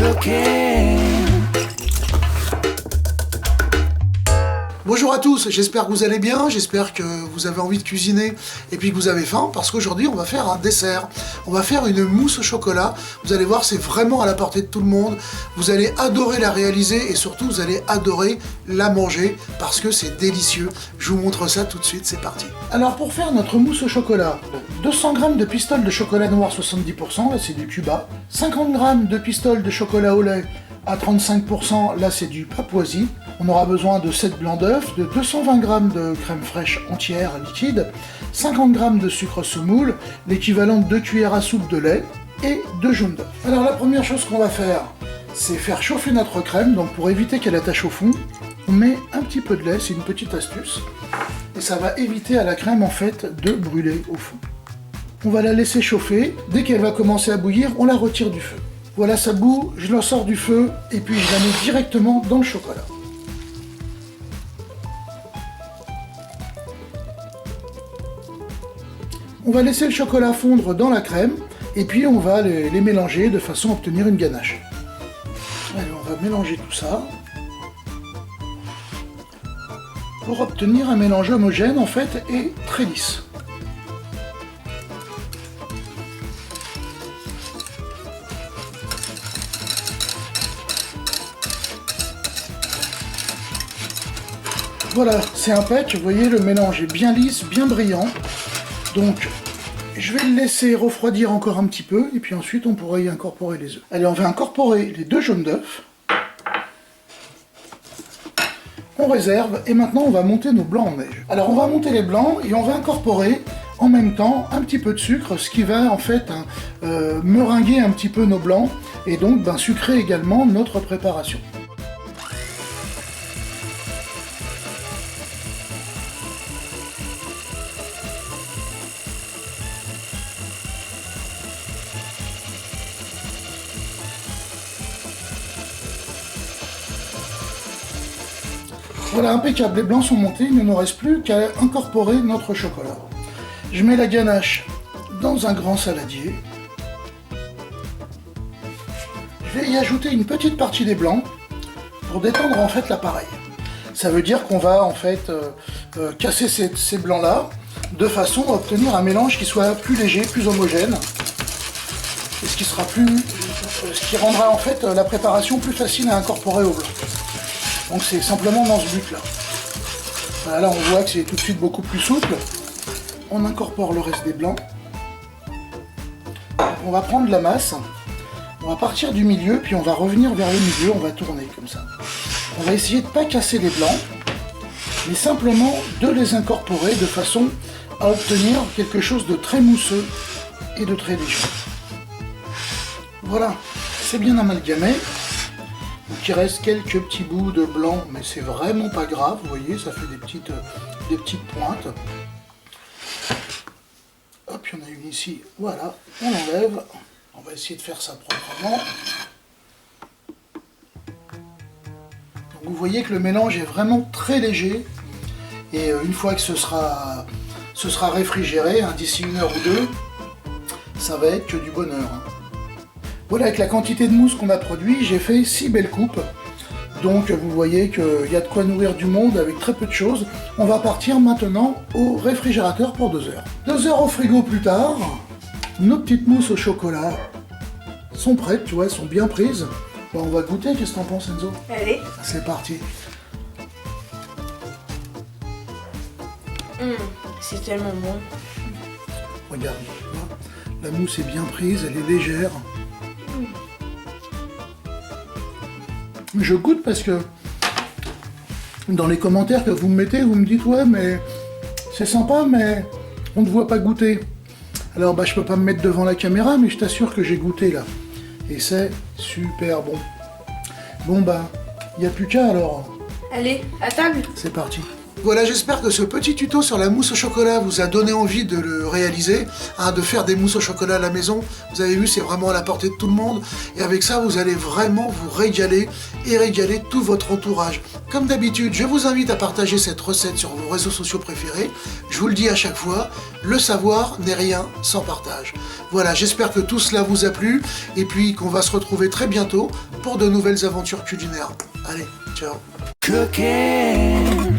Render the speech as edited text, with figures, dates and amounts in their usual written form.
cooking. Bonjour à tous, j'espère que vous allez bien, j'espère que vous avez envie de cuisiner et puis que vous avez faim parce qu'aujourd'hui on va faire un dessert. On va faire une mousse au chocolat, vous allez voir c'est vraiment à la portée de tout le monde. Vous allez adorer la réaliser et surtout vous allez adorer la manger parce que c'est délicieux. Je vous montre ça tout de suite, c'est parti. Alors pour faire notre mousse au chocolat, 200 g de pistoles de chocolat noir 70%, là c'est du Cuba. 50 g de pistoles de chocolat au lait à 35%, là c'est du Papouasie. On aura besoin de 7 blancs d'œufs, de 220 g de crème fraîche entière liquide, 50 g de sucre semoule, l'équivalent de 2 cuillères à soupe de lait et 2 jaunes d'œufs. Alors la première chose qu'on va faire, c'est faire chauffer notre crème. Donc pour éviter qu'elle attache au fond, on met un petit peu de lait, c'est une petite astuce. Et ça va éviter à la crème en fait de brûler au fond. On va la laisser chauffer. Dès qu'elle va commencer à bouillir, on la retire du feu. Voilà, ça bout, je la sors du feu et puis je la mets directement dans le chocolat. On va laisser le chocolat fondre dans la crème et puis on va les mélanger de façon à obtenir une ganache. Allez, on va mélanger tout ça pour obtenir un mélange homogène en fait et très lisse. Voilà, c'est impec, vous voyez le mélange est bien lisse, bien brillant. Donc, je vais le laisser refroidir encore un petit peu, et puis ensuite on pourra y incorporer les œufs. Allez, on va incorporer les 2 jaunes d'œufs. On réserve, et maintenant on va monter nos blancs en neige. Alors on va monter les blancs, et on va incorporer en même temps un petit peu de sucre, ce qui va en fait meringuer un petit peu nos blancs, et donc sucrer également notre préparation. Voilà, impeccable, les blancs sont montés, il ne nous reste plus qu'à incorporer notre chocolat. Je mets la ganache dans un grand saladier. Je vais y ajouter une petite partie des blancs pour détendre en fait l'appareil. Ça veut dire qu'on va en fait casser ces blancs-là de façon à obtenir un mélange qui soit plus léger, plus homogène, et ce qui rendra en fait la préparation plus facile à incorporer au blanc. Donc c'est simplement dans ce but-là. Voilà, là on voit que c'est tout de suite beaucoup plus souple. On incorpore le reste des blancs. On va prendre la masse. On va partir du milieu, puis on va revenir vers le milieu, on va tourner comme ça. On va essayer de ne pas casser les blancs, mais simplement de les incorporer de façon à obtenir quelque chose de très mousseux et de très léger. Voilà, c'est bien amalgamé. Donc il reste quelques petits bouts de blanc, mais c'est vraiment pas grave, vous voyez, ça fait des petites pointes. Hop, il y en a une ici, voilà, on enlève. On va essayer de faire ça proprement. Donc vous voyez que le mélange est vraiment très léger. Et une fois que ce sera réfrigéré, d'ici 1 heure ou 2, ça va être que du bonheur. Voilà, avec la quantité de mousse qu'on a produit, j'ai fait 6 belles coupes. Donc vous voyez qu'il y a de quoi nourrir du monde avec très peu de choses. On va partir maintenant au réfrigérateur pour 2 heures. 2 heures au frigo plus tard, nos petites mousses au chocolat sont prêtes, tu vois, elles sont bien prises. Bon, on va goûter, qu'est-ce que t'en penses Enzo? Allez. C'est parti. C'est tellement bon. Regarde, tu vois, la mousse est bien prise, elle est légère. Je goûte parce que dans les commentaires que vous me mettez, vous me dites ouais mais c'est sympa mais on ne te voit pas goûter. Alors je peux pas me mettre devant la caméra mais je t'assure que j'ai goûté là. Et c'est super bon. Bon il n'y a plus qu'à alors. Allez, à table. C'est parti. Voilà, j'espère que ce petit tuto sur la mousse au chocolat vous a donné envie de le réaliser, hein, de faire des mousses au chocolat à la maison. Vous avez vu, c'est vraiment à la portée de tout le monde. Et avec ça, vous allez vraiment vous régaler et régaler tout votre entourage. Comme d'habitude, je vous invite à partager cette recette sur vos réseaux sociaux préférés. Je vous le dis à chaque fois, le savoir n'est rien sans partage. Voilà, j'espère que tout cela vous a plu et puis qu'on va se retrouver très bientôt pour de nouvelles aventures culinaires. Allez, ciao. Cooking.